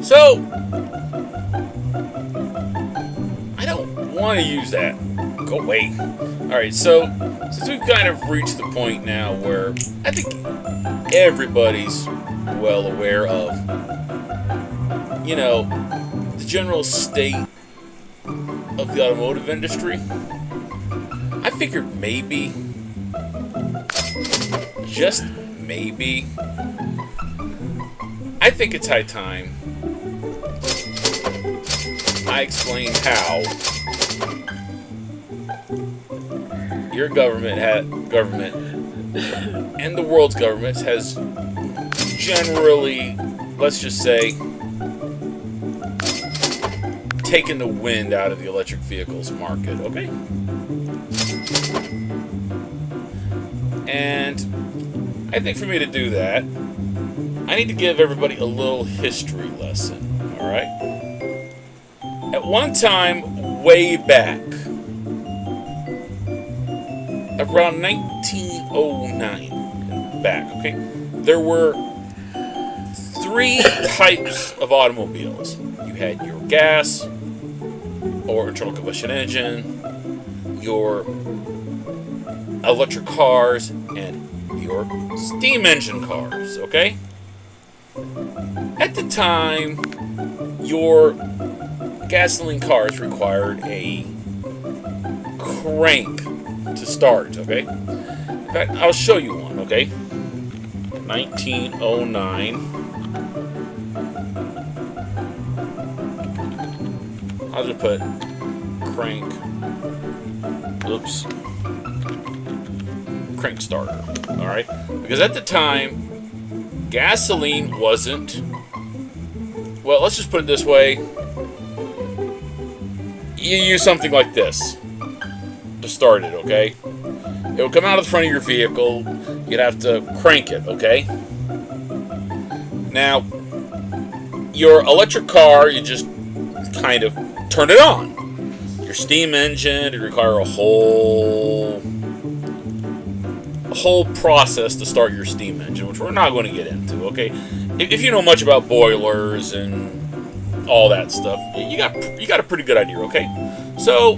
So, I don't want to use that. Go away. Alright, so, since we've kind of reached the point now where I think everybody's well aware of, the general state of the automotive industry, I figured maybe, just maybe, I think it's high time I explain how your government and the world's government has generally, let's just say, taken the wind out of the electric vehicles market, okay? And I think for me to do that, I need to give everybody a little history lesson, alright? At one time, way back, around 1909, back, okay, there were three types of automobiles. You had your gas or internal combustion engine, your electric cars, and your steam engine cars, okay? At the time, your gasoline cars required a crank to start, okay? In fact, I'll show you one, okay? 1909. I'll just put crank. Oops. Crank starter. Alright? Because at the time, gasoline wasn't. Well, let's just put it this way. You use something like this to start it, okay? It will come out of the front of your vehicle. You'd have to crank it, okay? Now, your electric car, you just kind of turn it on. Your steam engine, it requires a whole process to start your steam engine, which we're not going to get into, okay? If you know much about boilers and all that stuff, you got a pretty good idea, okay? So,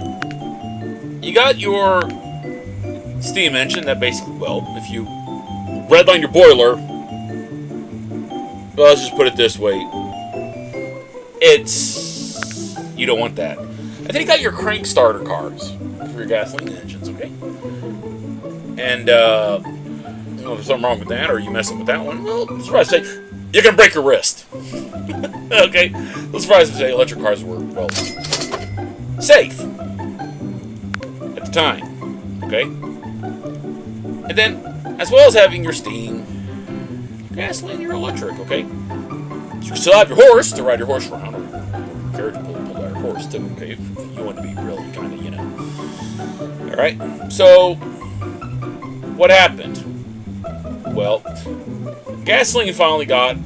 you got your steam engine that basically, well, if you redline your boiler, well, let's just put it this way, you don't want that. And then you got your crank starter cars for your gasoline engines, okay? And, if there's something wrong with that, or you mess up with that one, well, surprise to say, you're going to break your wrist. Okay? Well, surprise to say, electric cars were, well, safe at the time, okay? And then, as well as having your steam, your gasoline, your electric, okay? You still have your horse to ride your horse around, or your carriage to pull that horse too, okay? If you want to be really kind of, Alright? So, what happened? Well, gasoline finally got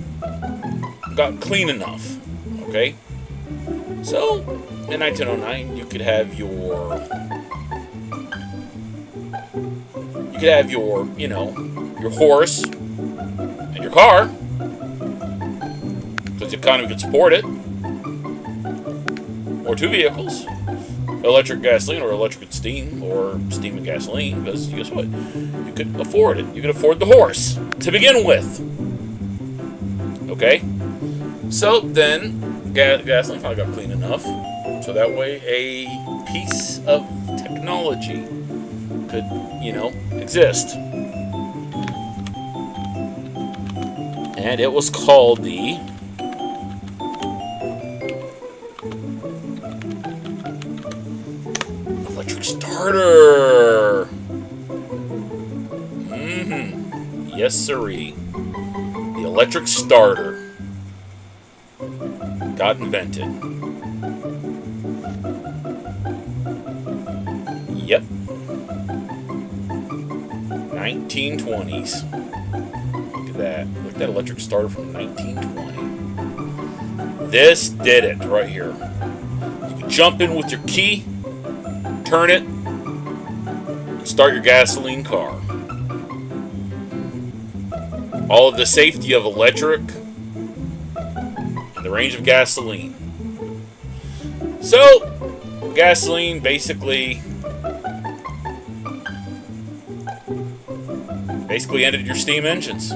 clean enough, okay? So, in 1909, you could have your, your horse and your car, because the economy could support it, or two vehicles, electric gasoline or electric and steam, or steam and gasoline, because guess what? You could afford it. You could afford the horse to begin with. Okay? So then, gasoline finally got clean enough, so that way a piece of technology could, exist. And it was called the electric starter. Yes, sirree. The electric starter got invented. Yep. 1920s. Look at that. Look at that electric starter from 1920. This did it right here. You can jump in with your key, turn it, and start your gasoline car. All of the safety of electric and and the range of gasoline. So, gasoline basically ended your steam engines.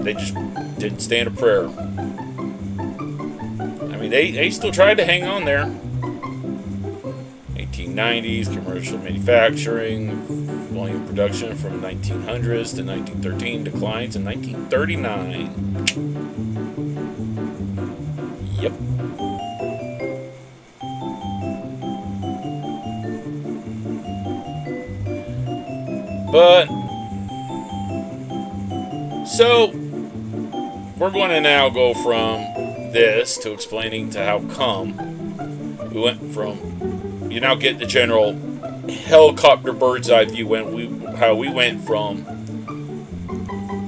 They just didn't stand a prayer. I mean, they still tried to hang on there. 1890s, commercial manufacturing, volume production from 1900s to 1913, declines in 1939. Yep. But, so, we're going to now go from this to explaining to how come we went from, you now get the general helicopter bird's eye view how we went from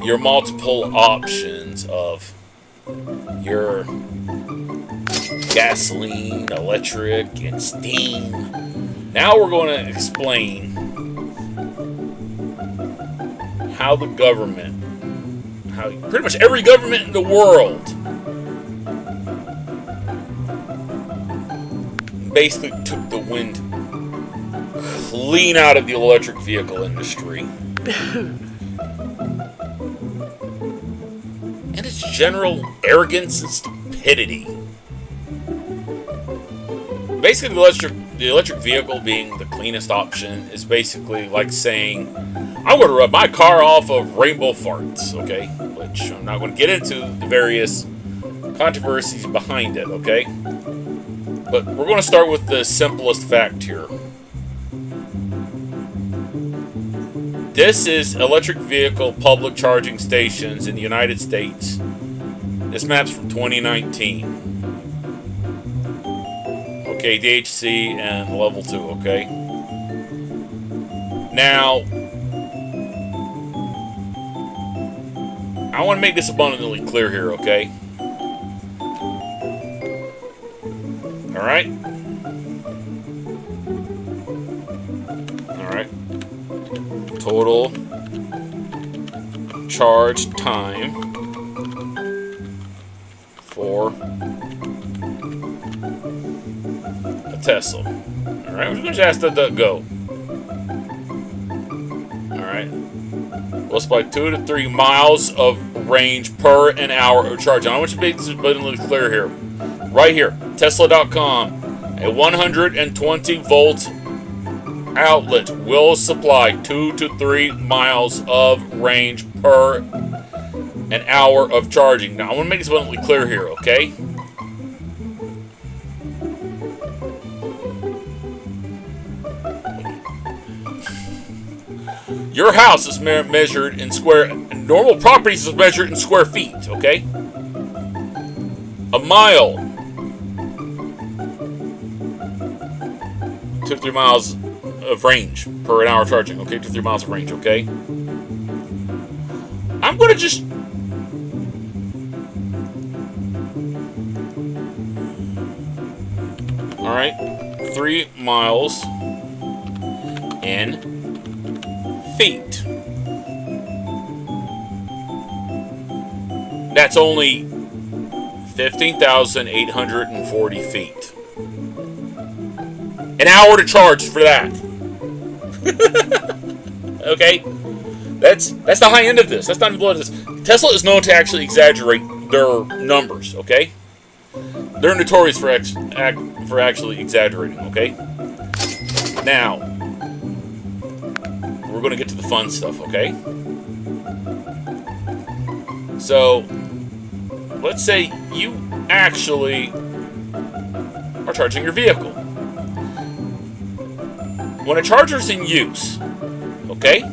your multiple options of your gasoline, electric, and steam. Now we're going to explain how the government, how pretty much every government in the world basically took the wind clean out of the electric vehicle industry. And its general arrogance and stupidity. Basically, the electric vehicle being the cleanest option is basically like saying, I'm going to rub my car off of rainbow farts, okay? Which I'm not going to get into the various controversies behind it, okay? But we're going to start with the simplest fact here. This is electric vehicle public charging stations in the United States. This map's from 2019. Okay, DHC and level 2, okay? Now, I want to make this abundantly clear here, okay? Alright? Alright. Total charge time for a Tesla. Alright, we're just going to ask that go. Alright. We'll supply 2 to 3 miles of range per an hour of charging. I want you to make this abundantly clear here. Right here, Tesla.com. A 120 volt outlet will supply 2 to 3 miles of range per an hour of charging. Now, I want to make this abundantly clear here, okay? Your house is measured in normal properties is measured in square feet, okay? A mile, 2 to 3 miles of range per an hour charging, okay? 2 to 3 miles of range, okay? I'm going to just... Alright, 3 miles in feet. That's only 15,840 feet. An hour to charge for that. Okay? That's the high end of this. That's not even below this. Tesla is known to actually exaggerate their numbers, okay? They're notorious for actually exaggerating, okay? Now, we're going to get to the fun stuff, okay? So, let's say you actually are charging your vehicle. When a charger's in use, okay,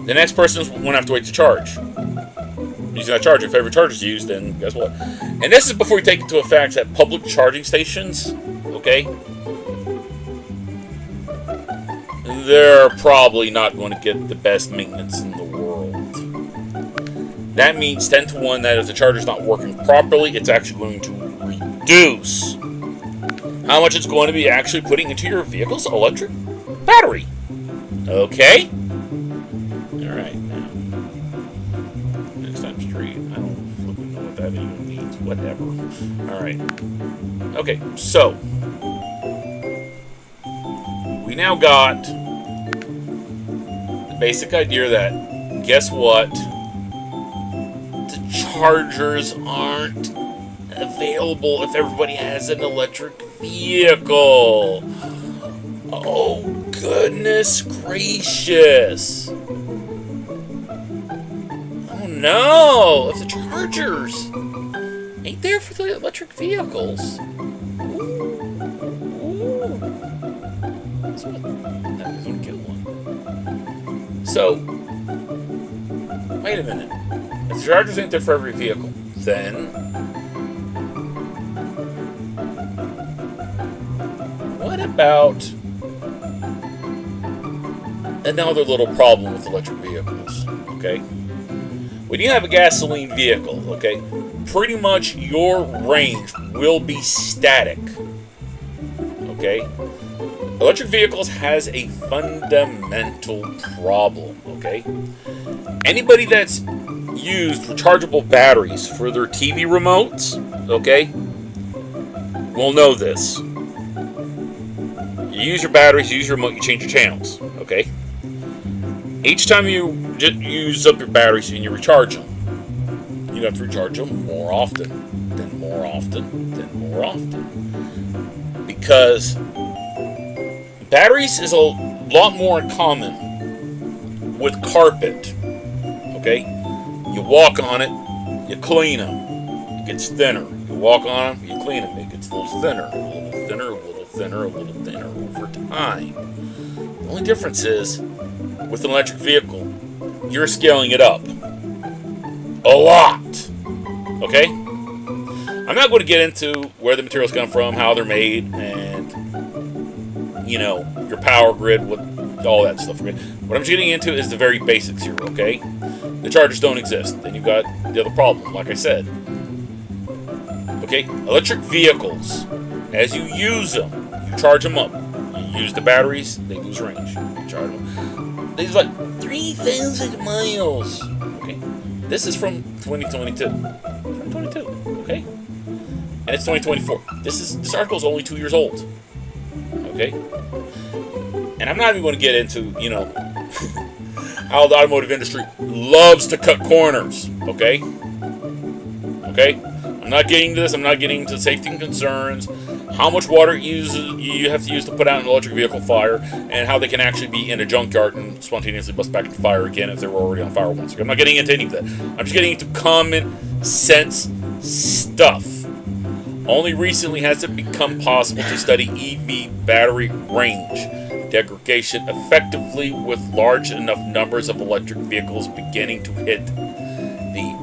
the next person won't have to wait to charge. Using that charger, if every charger's used, then guess what? And this is before you take into effect that public charging stations, okay, they're probably not going to get the best maintenance in the world. That means 10 to 1 that if the charger's not working properly, it's actually going to reduce how much it's going to be actually putting into your vehicle's electric battery. Okay? Alright, now. Next time street. I that even means. Whatever. Alright. Okay, so we now got the basic idea that, guess what? The chargers aren't available if everybody has an electric vehicle. Oh, goodness gracious. Oh, no. If the chargers ain't there for the electric vehicles. Ooh. That's what, that was going to kill one. So, wait a minute. If the chargers ain't there for every vehicle, then what about another little problem with electric vehicles? Okay, when you have a gasoline vehicle, okay, pretty much your range will be static. Okay, electric vehicles has a fundamental problem. Okay, anybody that's used rechargeable batteries for their TV remotes, okay, will know this. You use your batteries, you use your remote, you change your channels, okay? Each time you use up your batteries and you recharge them, you have to recharge them more often, then more often, then more often. Because batteries is a lot more in common with carpet, okay? You walk on it, you clean them, it gets thinner. You walk on them, you clean them, it gets a little thinner, a little thinner, a little thinner, a little thinner over time. The only difference is, with an electric vehicle, you're scaling it up a lot. Okay? I'm not going to get into where the materials come from, how they're made, and, you know, your power grid, with all that stuff. Okay? What I'm getting into is the very basics here, okay? The chargers don't exist. Then you've got the other problem, like I said. Okay? Electric vehicles, as you use them, you charge them up. You use the batteries, they lose range. You charge them. They use like 3,000 miles. Okay? This is from 2022. From 22, okay? And it's 2024. This article is only 2 years old. Okay? And I'm not even going to get into, you know, how the automotive industry loves to cut corners. Okay? Okay? I'm not getting to this. I'm not getting to safety and concerns, how much water you have to use to put out an electric vehicle fire, and how they can actually be in a junkyard and spontaneously bust back into fire again if they were already on fire once. I'm not getting into any of that. I'm just getting into common sense stuff. Only recently has it become possible to study EV battery range degradation effectively with large enough numbers of electric vehicles beginning to hit the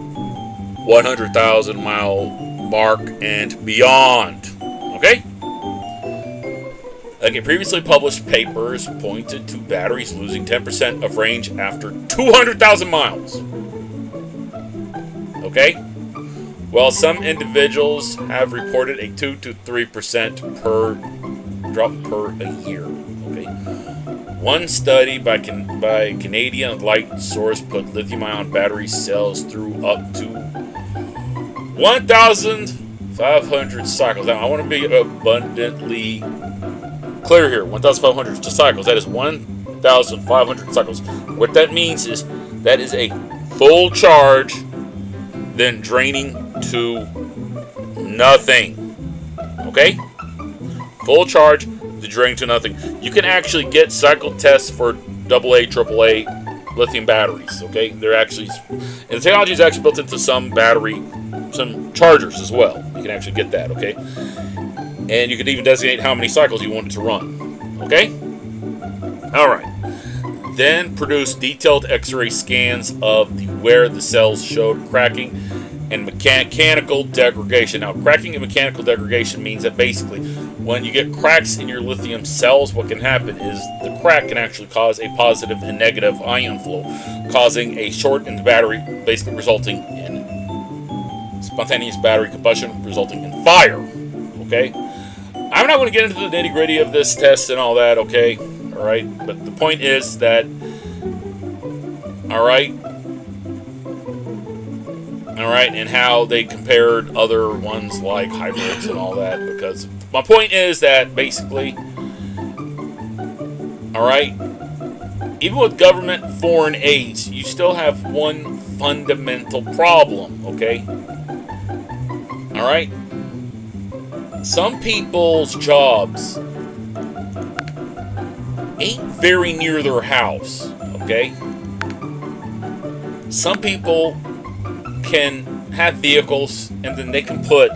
100,000 mile mark and beyond. Okay? Like previously published papers pointed to batteries losing 10% of range after 200,000 miles. Okay? Well, some individuals have reported a 2 to 3% per drop per a year. Okay? One study by Canadian Light Source put lithium-ion battery cells through up to 1,500 cycles. Now, I want to be abundantly clear here. 1,500 cycles. That is 1,500 cycles. What that means is that is a full charge, then draining to nothing. Okay? Full charge, then draining to nothing. You can actually get cycle tests for AA, AAA lithium batteries. Okay? They're actually, and the technology is actually built into some chargers as well. You can actually get that. Okay? And you can even designate how many cycles you want it to run. Okay? Alright. Then produce detailed X-ray scans of where the cells showed cracking and mechanical degradation. Now, cracking and mechanical degradation means that basically when you get cracks in your lithium cells, what can happen is the crack can actually cause a positive and negative ion flow, causing a short in the battery, basically resulting in spontaneous battery combustion, resulting in fire. Okay? I'm not going to get into the nitty-gritty of this test and all that, okay? Alright? But the point is that, alright, All right, and how they compared other ones like hybrids and all that. Because my point is that basically, all right, even with government foreign aids, you still have one fundamental problem. Okay, all right. Some people's jobs ain't very near their house. Okay, some people can have vehicles and then they can put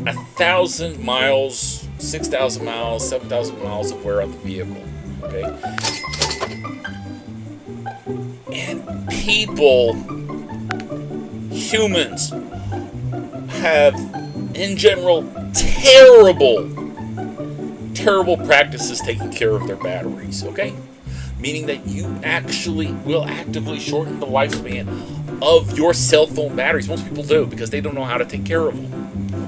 1,000 miles, 6,000 miles, 7,000 miles of wear on the vehicle. Okay, and people, humans, have in general terrible practices taking care of their batteries. Okay, meaning that you actually will actively shorten the lifespan of your cell phone batteries. Most people do because they don't know how to take care of them.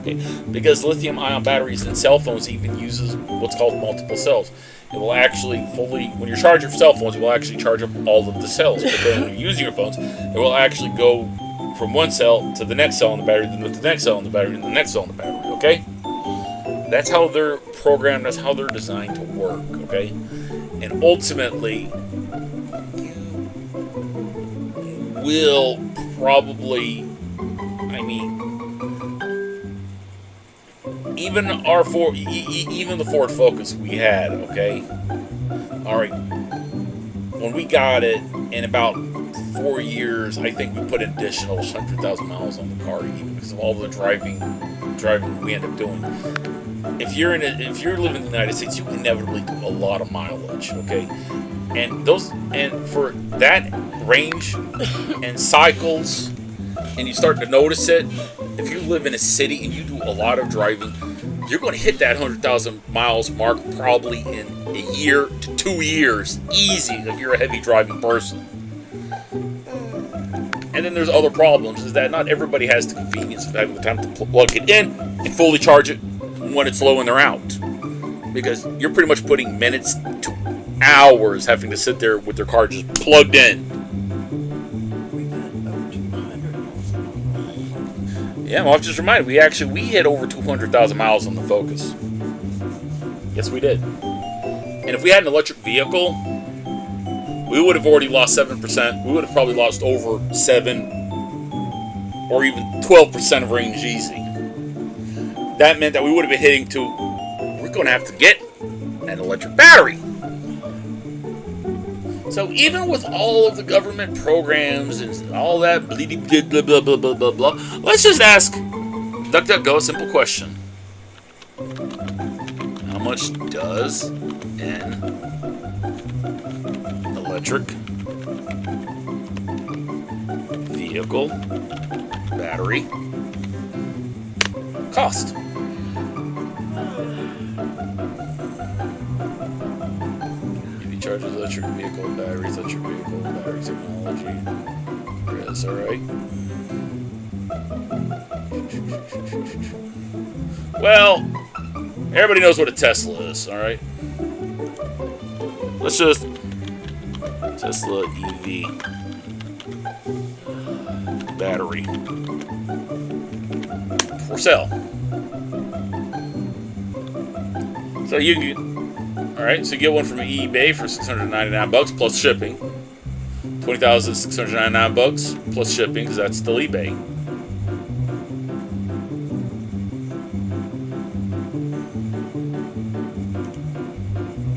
Okay, because lithium-ion batteries in cell phones even uses what's called multiple cells. It will actually when you're charging your cell phones, it will actually charge up all of the cells. But then when you're using your phones, it will actually go from one cell to the next cell in the battery, then to the next cell in the battery, and the next cell in the battery. Okay, that's how they're programmed. That's how they're designed to work. Okay. And ultimately, you will probably, even even the Ford Focus we had, okay? All right, when we got it, in about 4 years, I think we put an additional 100,000 miles on the car, even because of all the driving we end up doing. If you're living in the United States, you inevitably do a lot of mileage, okay? And for that range and cycles, and you start to notice it, if you live in a city and you do a lot of driving, you're going to hit that 100,000 miles mark probably in a year to 2 years, easy, if you're a heavy driving person. And then there's other problems, is that not everybody has the convenience of having the time to plug it in and fully charge it when it's low and they're out. Because you're pretty much putting minutes to hours having to sit there with their car just plugged in. Yeah, well, I was just reminded, we hit over 200,000 miles on the Focus. Yes, we did. And if we had an electric vehicle, we would have already lost 7%. We would have probably lost over 7 or even 12% of range easy. That meant that we would have been hitting we're going to have to get an electric battery. So even with all of the government programs and all that blah, blah, blah, blah, blah, blah, let's just ask DuckDuckGo a simple question. How much does an electric vehicle battery cost? Charges electric vehicle battery technology. Yes, alright. Well, everybody knows what a Tesla is, alright? Let's just Tesla EV battery for sale. So alright, so you get one from eBay for $699 plus shipping. $20,699 plus shipping, because that's still eBay.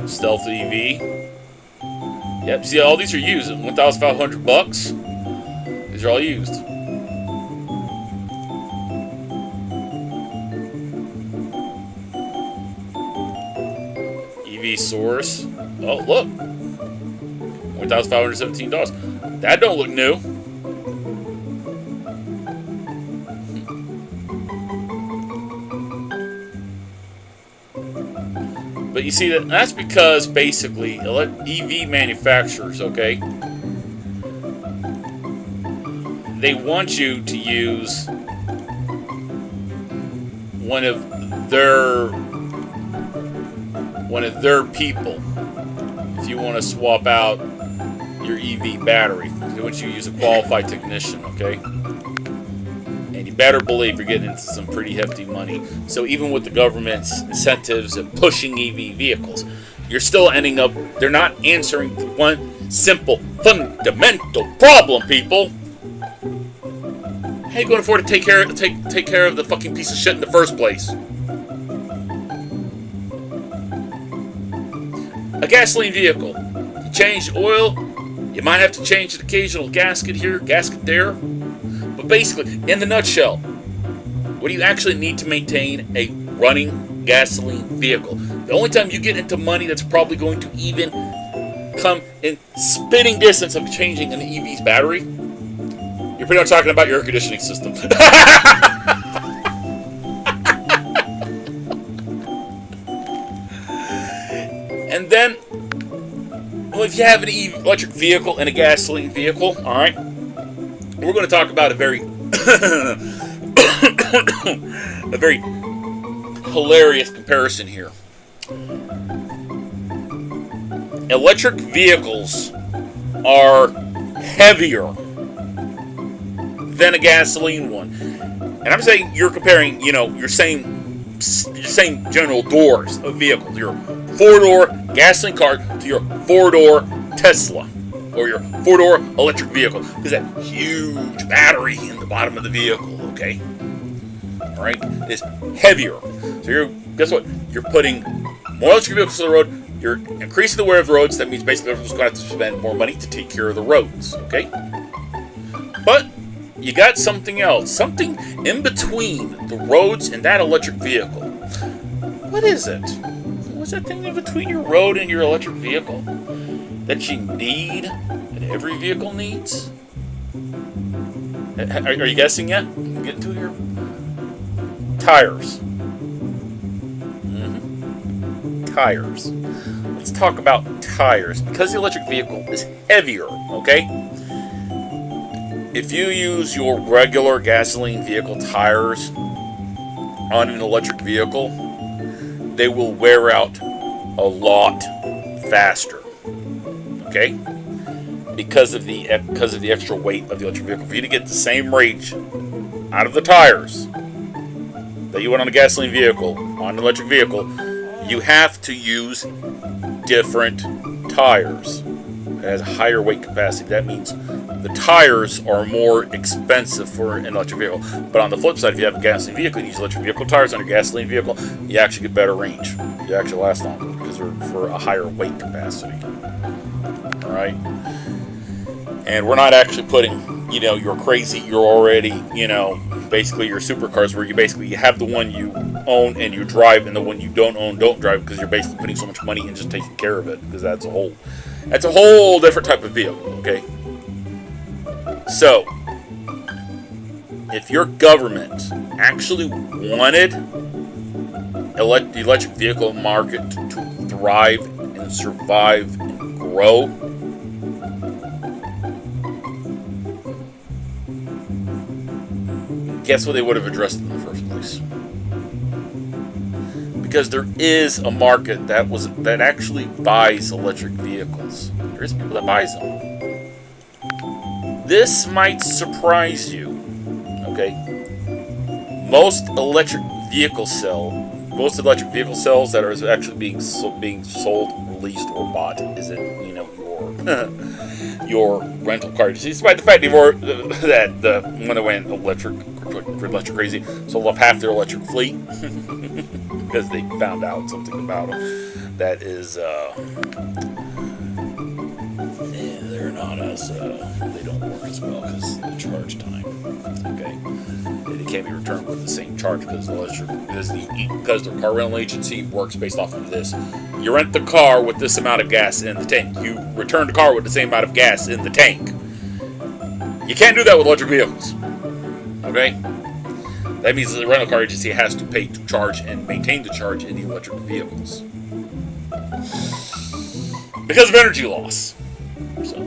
Stealth EV. Yep, see, all these are used. $1,500. These are all used. EV Source. Oh, look. $1,517. That don't look new. But you see, that's because basically EV manufacturers, okay, they want you to use one of their people. If you want to swap out your EV battery. Once you use a qualified technician, okay? And you better believe you're getting into some pretty hefty money. So even with the government's incentives of pushing EV vehicles, you're still ending up, they're not answering one simple, fundamental problem, people. How are you going to afford to take care of the fucking piece of shit in the first place? A gasoline vehicle. You change oil, you might have to change an occasional gasket here, gasket there. But basically, in the nutshell, what do you actually need to maintain a running gasoline vehicle? The only time you get into money that's probably going to even come in spitting distance of changing an EV's battery, you're pretty much talking about your air conditioning system. And then, well, if you have an electric vehicle and a gasoline vehicle, all right, we're going to talk about a very, a very hilarious comparison here. Electric vehicles are heavier than a gasoline one, and I'm saying you're comparing, your same general doors of vehicles. Your 4-door gasoline car to your 4-door Tesla or your 4-door electric vehicle, because that huge battery in the bottom of the vehicle, okay, all right, is heavier. So guess what? You're putting more electric vehicles on the road. You're increasing the wear of the roads. That means basically everyone's going to have to spend more money to take care of the roads, okay? But you got something else, something in between the roads and that electric vehicle. What is it? What's that thing in between your road and your electric vehicle that you need, that every vehicle needs? Are you guessing yet? Get into your tires. Tires. Let's talk about tires, because the electric vehicle is heavier, okay? If you use your regular gasoline vehicle tires on an electric vehicle, they will wear out a lot faster, okay? Because of the extra weight of the electric vehicle. For you to get the same range out of the tires that you would on a gasoline vehicle, on an electric vehicle, you have to use different tires. It has a higher weight capacity. That means the tires are more expensive for an electric vehicle. But on the flip side, if you have a gasoline vehicle and use electric vehicle tires on your gasoline vehicle, you actually get better range. You actually last longer because they're for a higher weight capacity. All right? And we're not actually putting, your already, basically your supercars where you have the one you own and you drive, and the one you don't own, don't drive, because you're basically putting so much money in just taking care of it, because that's a whole different type of vehicle, okay? So, if your government actually wanted the electric vehicle market to thrive and survive and grow, guess what they would have addressed in the first place? Because there is a market that actually buys electric vehicles. There is people that buys them. This might surprise you, okay? Most electric vehicle cells that are actually being sold, released, or bought is in your rental car. Despite the fact that when they went electric crazy, sold off half their electric fleet because they found out something about them that is they're not as they don't work as well because of the charge time. Okay, they can't be returned with the same charge because the car rental agency works based off of this. You rent the car with this amount of gas in the tank. You return the car with the same amount of gas in the tank. You can't do that with electric vehicles. Okay? That means the rental car agency has to pay to charge and maintain the charge in the electric vehicles. Because of energy loss. So,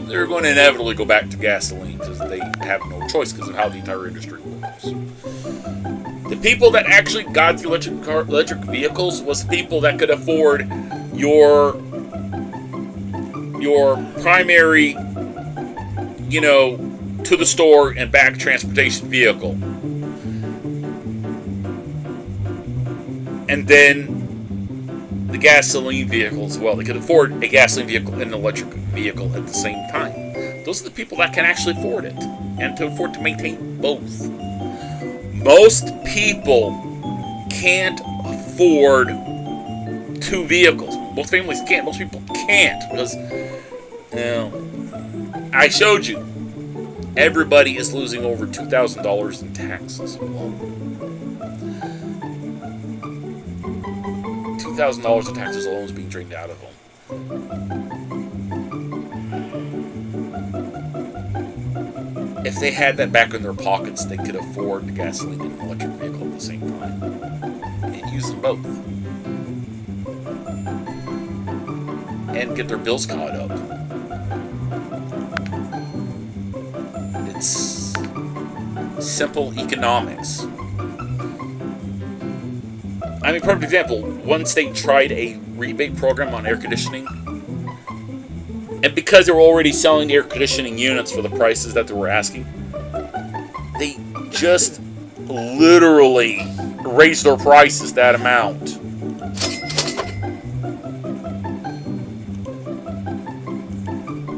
they're going to inevitably go back to gasoline because they have no choice because of how the entire industry works. The people that actually got the electric vehicles was the people that could afford your your primary, to the store and back transportation vehicle. And then the gasoline vehicle as well. They could afford a gasoline vehicle and an electric vehicle at the same time. Those are the people that can actually afford it and to afford to maintain both. Most people can't afford two vehicles. Most families can't. Most people can't because, I showed you. Everybody is losing over $2,000 in taxes alone. $2,000 in taxes alone is being drained out of them. If they had that back in their pockets, they could afford the gasoline and electric vehicle at the same time and use them both and get their bills caught up. It's simple economics. I mean, perfect example. One state tried a rebate program on air conditioning, and because they were already selling air conditioning units for the prices that they were asking, they just literally raised their prices that amount.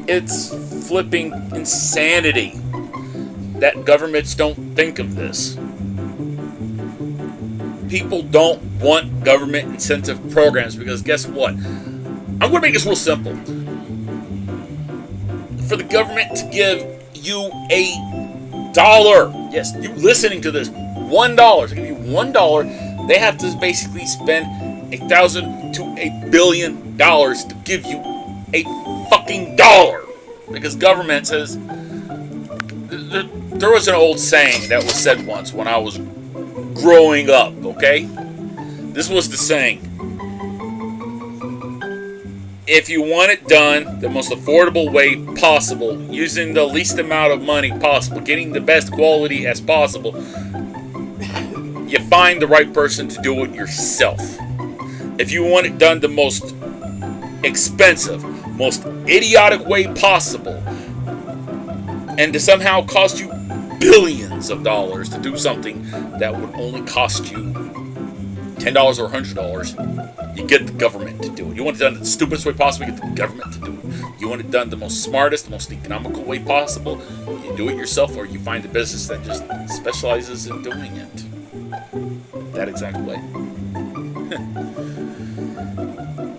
It's flipping insanity that governments don't think of this. People don't want government incentive programs because guess what? I'm going to make this real simple. For the government to give you $1, yes, you listening to this, $1, to give you $1, they have to basically spend $1,000 to $1 billion to give you a fucking dollar. Because government says, there was an old saying that was said once when I was growing up, okay? This was the saying. If you want it done the most affordable way possible, using the least amount of money possible, getting the best quality as possible, you find the right person to do it yourself. If you want it done the most expensive, most idiotic way possible, and to somehow cost you billions of dollars to do something that would only cost you $10 or $100, you get the government to do it. You want it done the stupidest way possible, you get the government to do it. You want it done the most smartest, most economical way possible, you do it yourself, or you find a business that just specializes in doing it that exact way.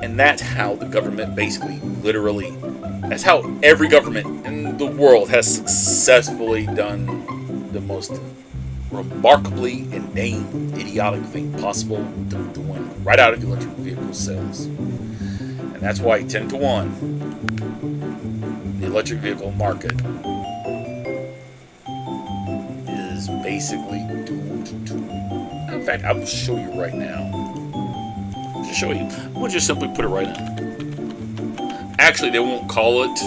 And that's how the government basically, literally, that's how every government in the world has successfully done the most remarkably inane, idiotic thing possible to doing right out of the electric vehicle sales. And that's why 10 to 1, the electric vehicle market is basically doomed to. In fact, I will show you right now. To show you, we'll just simply put it right in. Actually, they won't call it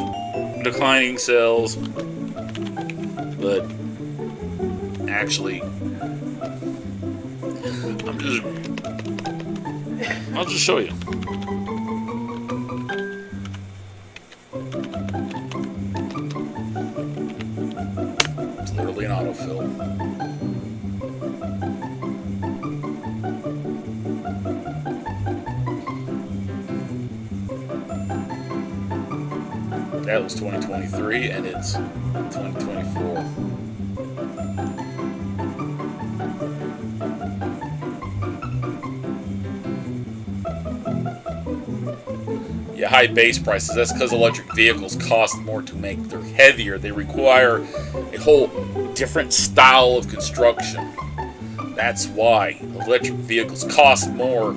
declining sales, but actually, I'll just show you. It's literally an autofill. That was 2023, and it's 2024. Yeah, high base prices. That's because electric vehicles cost more to make. They're heavier. They require a whole different style of construction. That's why electric vehicles cost more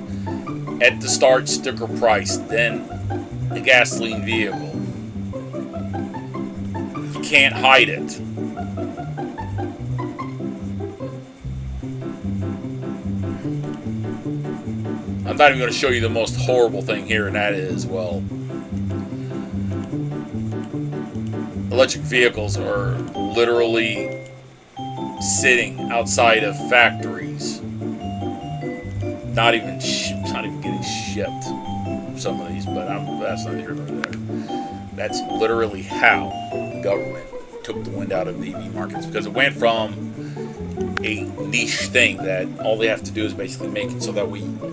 at the start sticker price than a gasoline vehicle. You can't hide it. I'm not even going to show you the most horrible thing here, and that is, well, electric vehicles are literally sitting outside of factories, not even getting shipped. Some of these, but that's not here nor there. That's literally how the government took the wind out of the EV markets, because it went from a niche thing that all they have to do is basically make it so that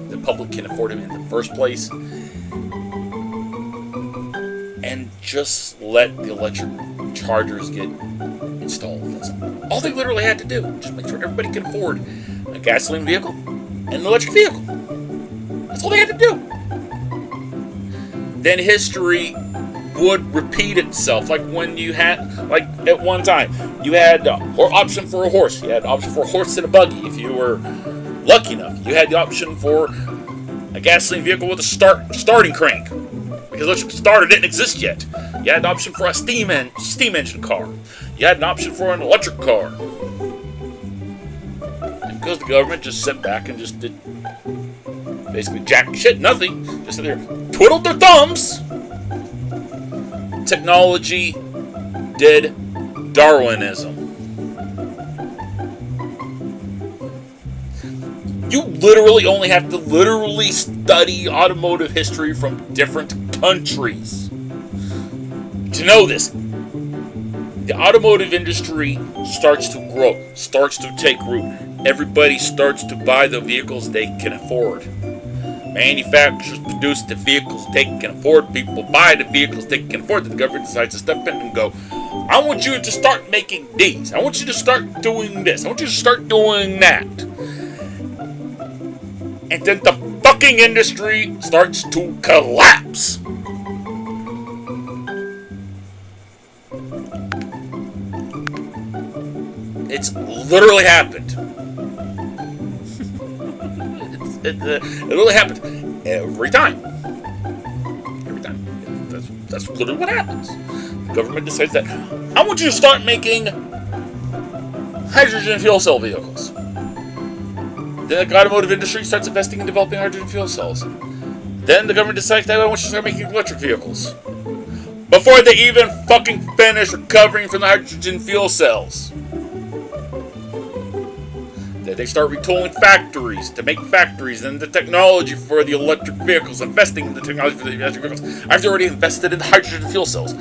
the public can afford them in the first place, and just let the electric chargers get installed. That's all they literally had to do. Just make sure everybody can afford a gasoline vehicle and an electric vehicle. That's all they had to do. Then history would repeat itself. Like when you had, like at one time, you had or option for a horse. You had an option for a horse and a buggy. If you were lucky enough, you had the option for a gasoline vehicle with a starting crank, because electric starter didn't exist yet. You had an option for a steam engine car. You had an option for an electric car. And because the government just sat back and just did basically jack shit, nothing, just sit there, twiddled their thumbs, technology did Darwinism. You literally only have to study automotive history from different countries to know this. The automotive industry starts to grow, starts to take root. Everybody starts to buy the vehicles they can afford. Manufacturers produce the vehicles they can afford. People buy the vehicles they can afford. The government decides to step in and go, I want you to start making these. I want you to start doing this. I want you to start doing that. And then the fucking industry starts to collapse. It's literally happened. It literally happened every time. Every time. That's literally what happens. The government decides that I want you to start making hydrogen fuel cell vehicles. Then the automotive industry starts investing in developing hydrogen fuel cells. Then the government decides that I want you to start making electric vehicles. Before they even fucking finish recovering from the hydrogen fuel cells. Then they start retooling factories to make factories and the technology for the electric vehicles, investing in the technology for the electric vehicles. I've already invested in the hydrogen fuel cells.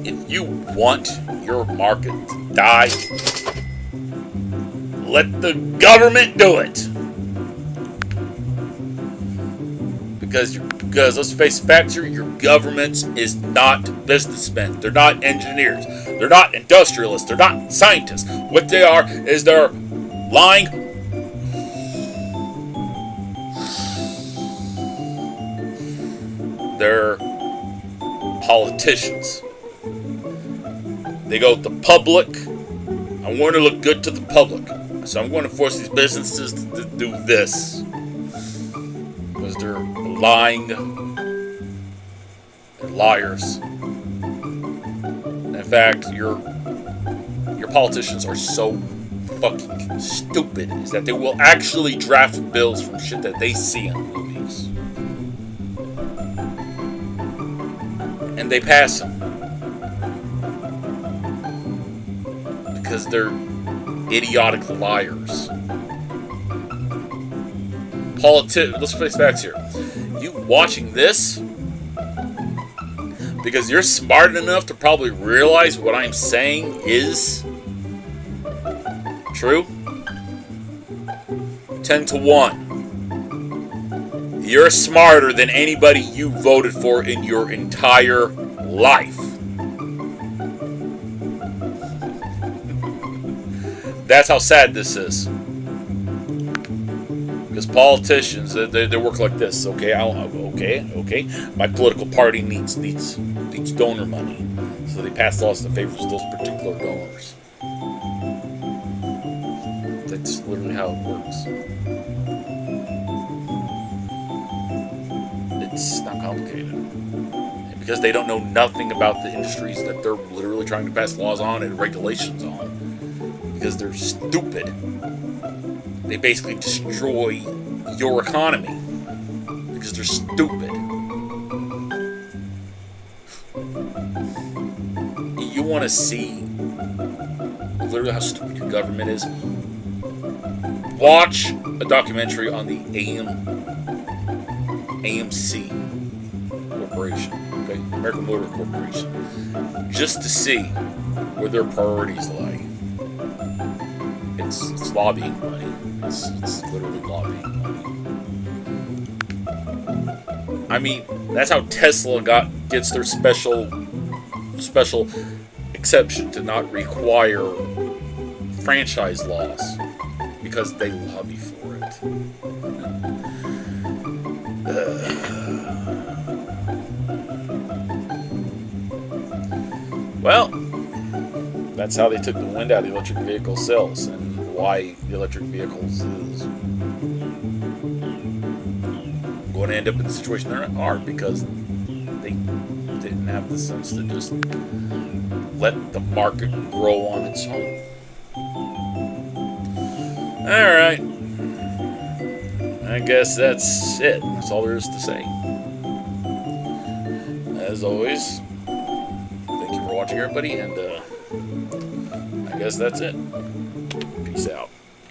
If you want your market to die, let the government do it. Because let's face facts here, your government is not businessmen. They're not engineers. They're not industrialists. They're not scientists. What they are is they're lying. They're politicians. They go, the public, I want to look good to the public. So I'm going to force these businesses to do this. Because they're lying. They're liars. In fact, your politicians are so fucking stupid is that they will actually draft bills from shit that they see in movies. And they pass them. Because they're idiotic liars. Let's face facts here. You watching this because you're smart enough to probably realize what I'm saying is true. 10 to 1. You're smarter than anybody you voted for in your entire life. That's how sad this is. Because politicians, they work like this. Okay, okay. My political party needs donor money, so they pass laws that favors those particular donors. That's literally how it works. It's not complicated. And because they don't know nothing about the industries that they're literally trying to pass laws on and regulations on, because they're stupid. They basically destroy your economy because they're stupid. You want to see literally how stupid your government is? Watch a documentary on the AIM AMC Corporation, okay, American Motor Corporation, just to see where their priorities lie. It's lobbying money. It's literally lobbying money. I mean, that's how Tesla gets their special exception to not require franchise laws, because they lobby for it. Well, that's how they took the wind out of the electric vehicle sales, and why the electric vehicles is going to end up in the situation they are, because they didn't have the sense to just let the market grow on its own. Alright. I guess that's it. That's all there is to say. As always, thank you for watching, everybody, and I guess that's it. Peace out.